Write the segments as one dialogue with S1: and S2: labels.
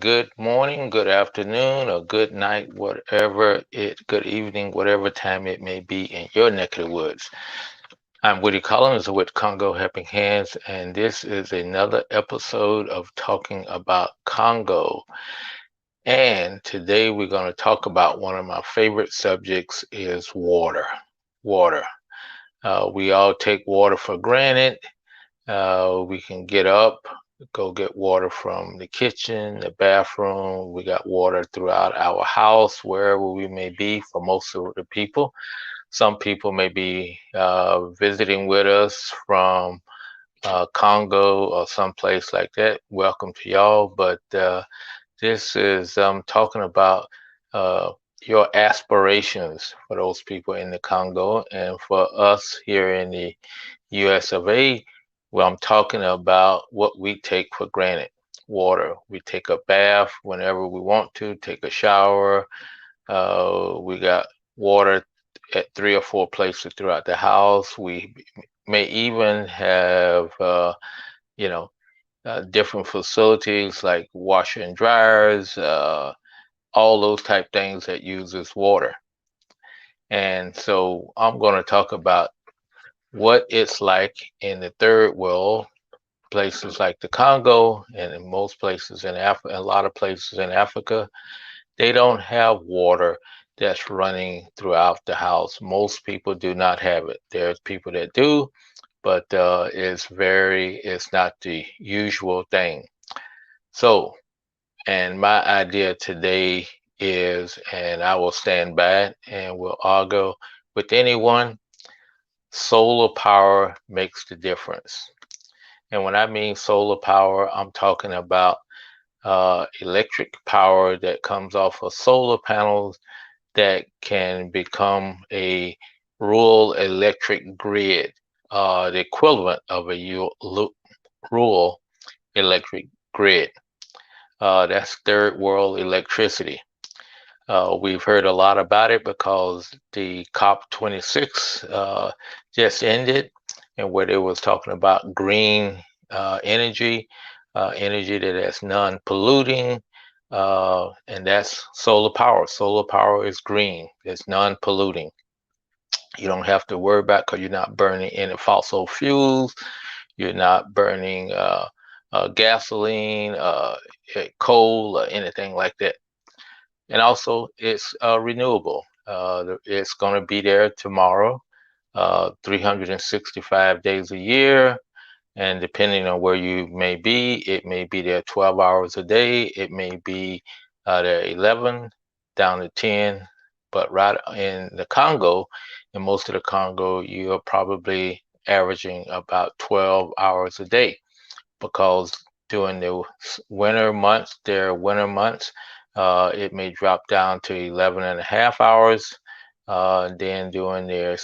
S1: good morning, good afternoon, or good night, good evening, whatever time it may be in your neck of the woods. I'm Woody Collins with Congo Helping Hands, and this is another episode of talking about Congo. And today we're going to talk about one of my favorite subjects is water. Water. We all take water for granted. We can get up, go get water from the kitchen, the bathroom. We got water throughout our house, wherever we may be for most of the people. Some people may be visiting with us from Congo or someplace like that. Welcome to y'all. But this is talking about uh, your aspirations for those people in the Congo and for us here in the US of A. Well, I'm talking about what we take for granted. Water. We take a bath whenever we want to, take a shower. We got water at 3 or 4 places throughout the house. We may even have, you know, different facilities like washer and dryers, all those type things that uses water. And so I'm going to talk about what it's like in the third world, places like the Congo and in most places in Africa, a lot of places in Africa, they don't have water that's running throughout the house. Most people do not have it. There's people that do, but it's not the usual thing. So, and my idea today is, and I will stand by it and will argue with anyone, solar power makes the difference. And when I mean solar power, I'm talking about electric power that comes off of solar panels that can become a rural electric grid, the equivalent of a rural electric grid. That's third world electricity. We've heard a lot about it because the COP26 just ended, and where they was talking about green energy, energy that is non-polluting, and that's solar power. Solar power is green. It's non-polluting. You don't have to worry about because you're not burning any fossil fuels. You're not burning gasoline, coal, or anything like that. And also, it's renewable. It's going to be there tomorrow, 365 days a year. And depending on where you may be, it may be there 12 hours a day. It may be there 11 down to 10. But right in the Congo, in most of the Congo, you're probably averaging about 12 hours a day because during the winter months, it may drop down to 11 and a half hours. Then during their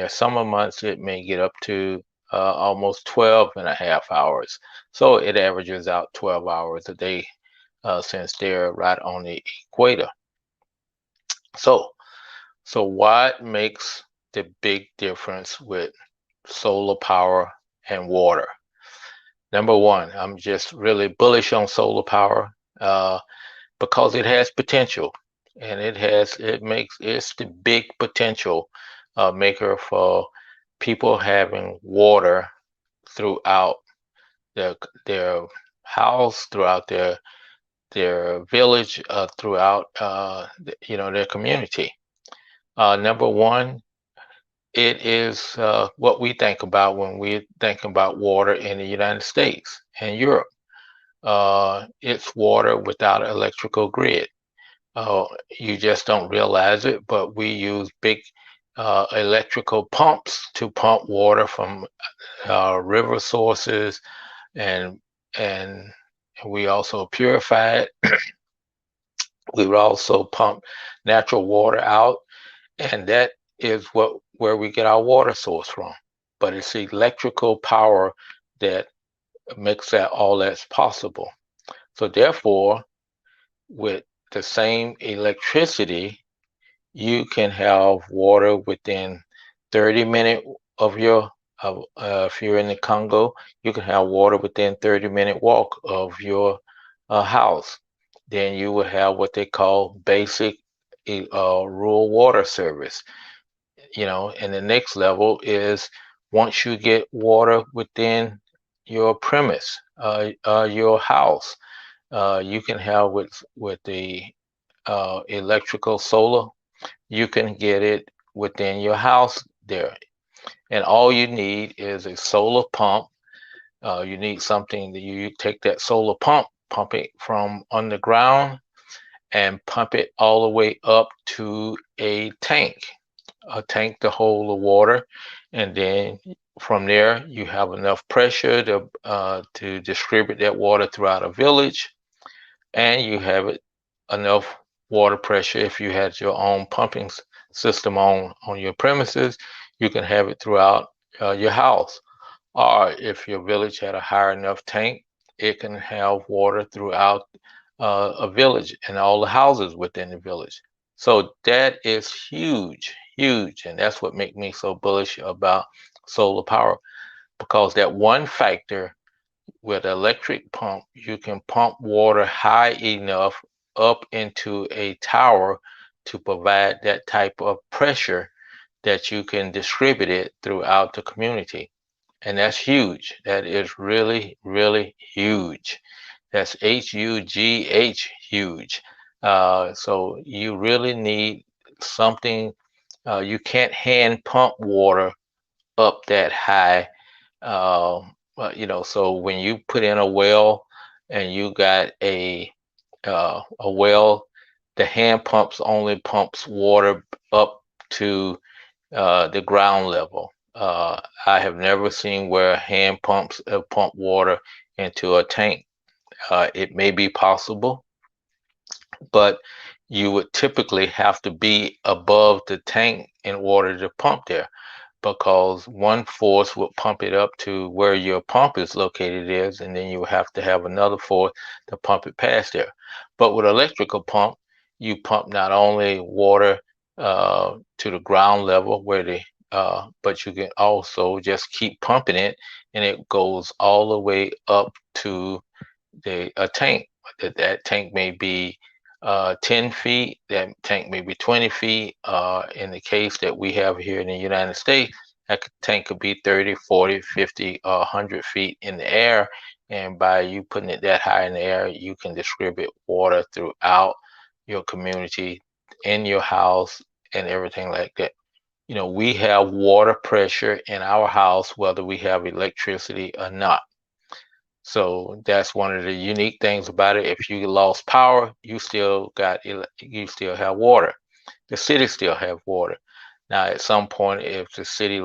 S1: summer months, it may get up to almost 12 and a half hours. So it averages out 12 hours a day since they're right on the equator. So, so what makes the big difference with solar power and water? Number one, I'm just really bullish on solar power because it has potential, and it's the big potential maker for people having water throughout their house, throughout their village, throughout their community. Number one, it is what we think about when we think about water in the United States and Europe. It's water without an electrical grid. You just don't realize it, but we use big electrical pumps to pump water from river sources, and and we also purify it. We would also pump natural water out, and that is where we get our water source from. But it's electrical power that makes that all that's possible. So therefore, with the same electricity, you can have water within 30 minutes of if you're in the Congo, you can have water within 30-minute walk of your house. then you will have what they call basic rural water service. And the next level is once you get water within your premise, your house, you can have with the electrical solar, you can get it within your house there. And all you need is a solar pump. You need something that you take that solar pump it from underground and pump it all the way up to a tank to hold the water. And then from there, you have enough pressure to distribute that water throughout a village, and you have it enough water pressure. If you had your own pumping system on your premises, you can have it throughout your house. Or if your village had a high enough tank, it can have water throughout a village and all the houses within the village. So that is huge, huge, and that's what makes me so bullish about solar power, because that one factor with electric pump, you can pump water high enough up into a tower to provide that type of pressure that you can distribute it throughout the community. And that's huge. That is really, really huge. That's HUGH, huge. So you really need something. You can't hand pump water up that high. So when you put in a well and you got a well, the hand pumps only pumps water up to the ground level. I have never seen where hand pumps pump water into a tank. It may be possible, but you would typically have to be above the tank in order to pump there, because one force would pump it up to where your pump is located is, and then you would have to have another force to pump it past there. But with electrical pump, you pump not only water to the ground level but you can also just keep pumping it, and it goes all the way up to a tank. That tank may be 10 feet, that tank may be 20 feet. In the case that we have here in the United States, that tank could be 30, 40, 50, 100 feet in the air. And by you putting it that high in the air, you can distribute water throughout your community, in your house, and everything like that. We have water pressure in our house, whether we have electricity or not. So that's one of the unique things about it. If you lost power, you still have water. The city still have water. Now, at some point, if the city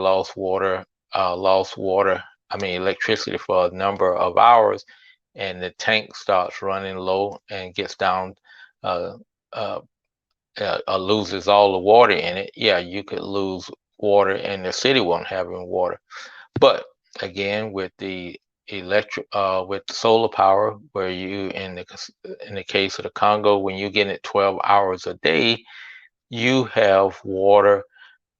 S1: electricity for a number of hours, and the tank starts running low and gets down, uh, uh, loses all the water in it, yeah, you could lose water, and the city won't have any water. But again, with solar power, where in the case of the Congo, when you get it 12 hours a day, you have water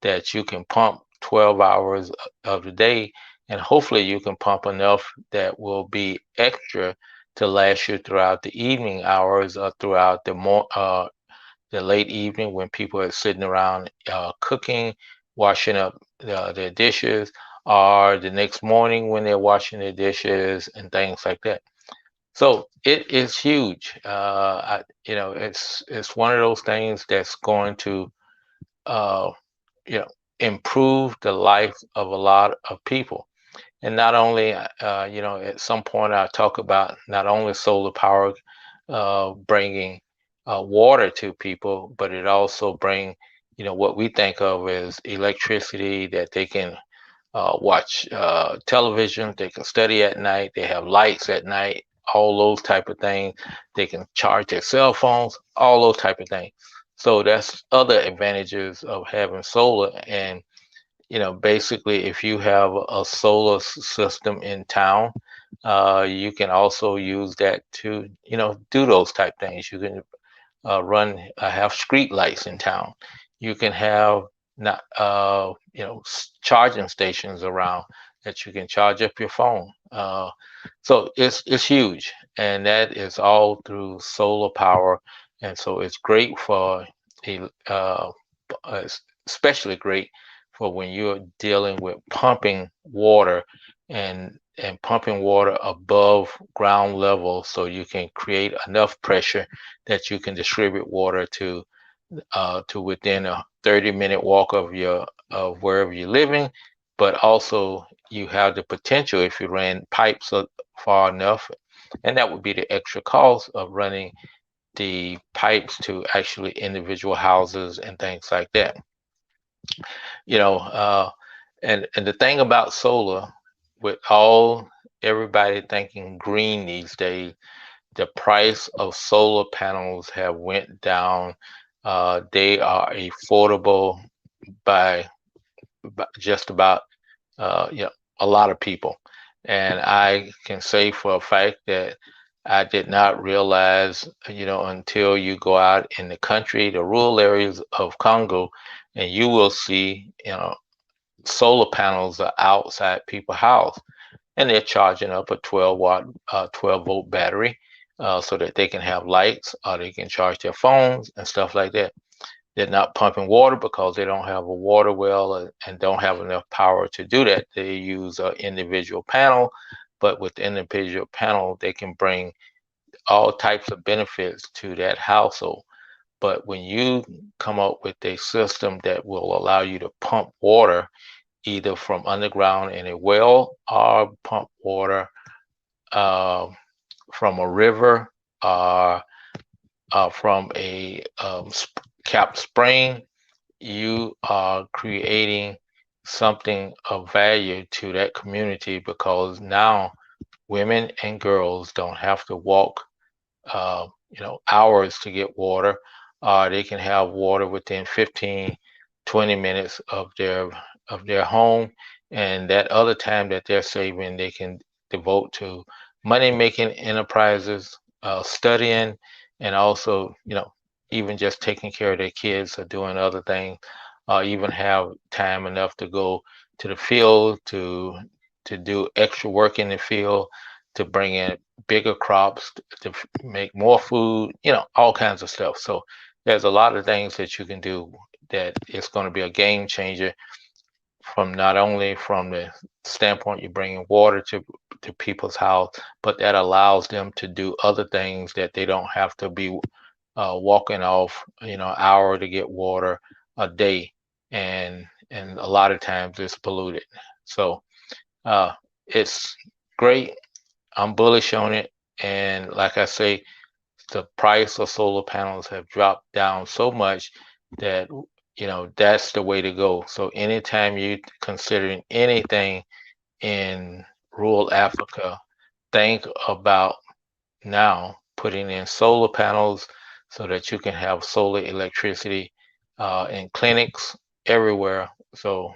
S1: that you can pump 12 hours of the day, and hopefully you can pump enough that will be extra to last you throughout the evening hours, or throughout the late evening when people are sitting around cooking, washing up their dishes, or the next morning when they're washing their dishes and things like that. So it is huge. It's one of those things that's going to uh, improve the life of a lot of people. And not only, at some point I'll talk about not only solar power bringing water to people, but it also bring, what we think of as electricity, that they can watch television, they can study at night, they have lights at night, all those type of things. They can charge their cell phones, all those type of things. So that's other advantages of having solar. And basically, if you have a solar system in town, you can also use that to, do those type things. You can have street lights in town. You can have not, charging stations around that you can charge up your phone. So it's huge, and that is all through solar power, and so it's great for especially great for when you're dealing with pumping water and pumping water above ground level, so you can create enough pressure that you can distribute water to within a 30-minute walk of wherever you're living, but also you have the potential if you ran pipes far enough, and that would be the extra cost of running the pipes to actually individual houses and things like that. You know, and the thing about solar, with all everybody thinking green these days, the price of solar panels have went down. They are affordable by, just about you know, a lot of people. And I can say for a fact that I did not realize, until you go out in the country, the rural areas of Congo, and you will see, solar panels are outside people's house, and they're charging up a 12-watt, 12-volt battery, so that they can have lights or they can charge their phones and stuff like that. They're not pumping water because they don't have a water well and don't have enough power to do that. They use an individual panel, but with the individual panel, they can bring all types of benefits to that household. But when you come up with a system that will allow you to pump water either from underground in a well or pump water uh, from a river or from a capped spring, you are creating something of value to that community, because now women and girls don't have to walk hours to get water. They can have water within 15, 20 minutes of their home, and that other time that they're saving, they can devote to money making enterprises, studying, and also, even just taking care of their kids or doing other things, even have time enough to go to the field to do extra work in the field, to bring in bigger crops, to make more food, all kinds of stuff. So there's a lot of things that you can do that is going to be a game changer, from not only from the standpoint you're bringing water to people's house, but that allows them to do other things that they don't have to be walking off, an hour to get water a day, and a lot of times it's polluted. So it's great. I'm bullish on it, and like I say, the price of solar panels have dropped down so much that that's the way to go. So anytime you're considering anything in rural Africa, think about now putting in solar panels so that you can have solar electricity in clinics everywhere. So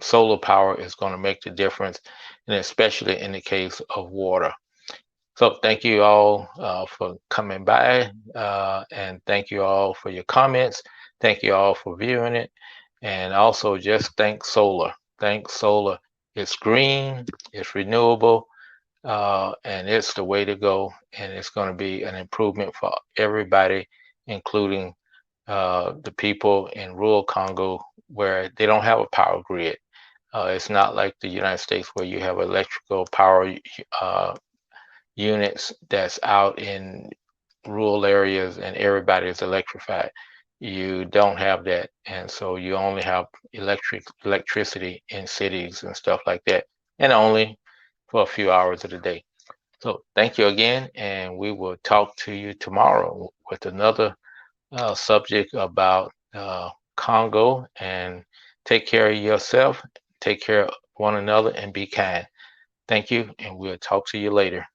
S1: solar power is going to make the difference, and especially in the case of water. So thank you all for coming by, and thank you all for your comments. Thank you all for viewing it, and also just thank solar. Thank solar. It's green, it's renewable, and it's the way to go. And it's going to be an improvement for everybody, including the people in rural Congo where they don't have a power grid. It's not like the United States where you have electrical power units that's out in rural areas and everybody is electrified. You don't have that, and so you only have electricity in cities and stuff like that, and only for a few hours of the day. So thank you again, and we will talk to you tomorrow with another subject about Congo. And take care of yourself, take care of one another, and be kind. Thank you, and we'll talk to you later.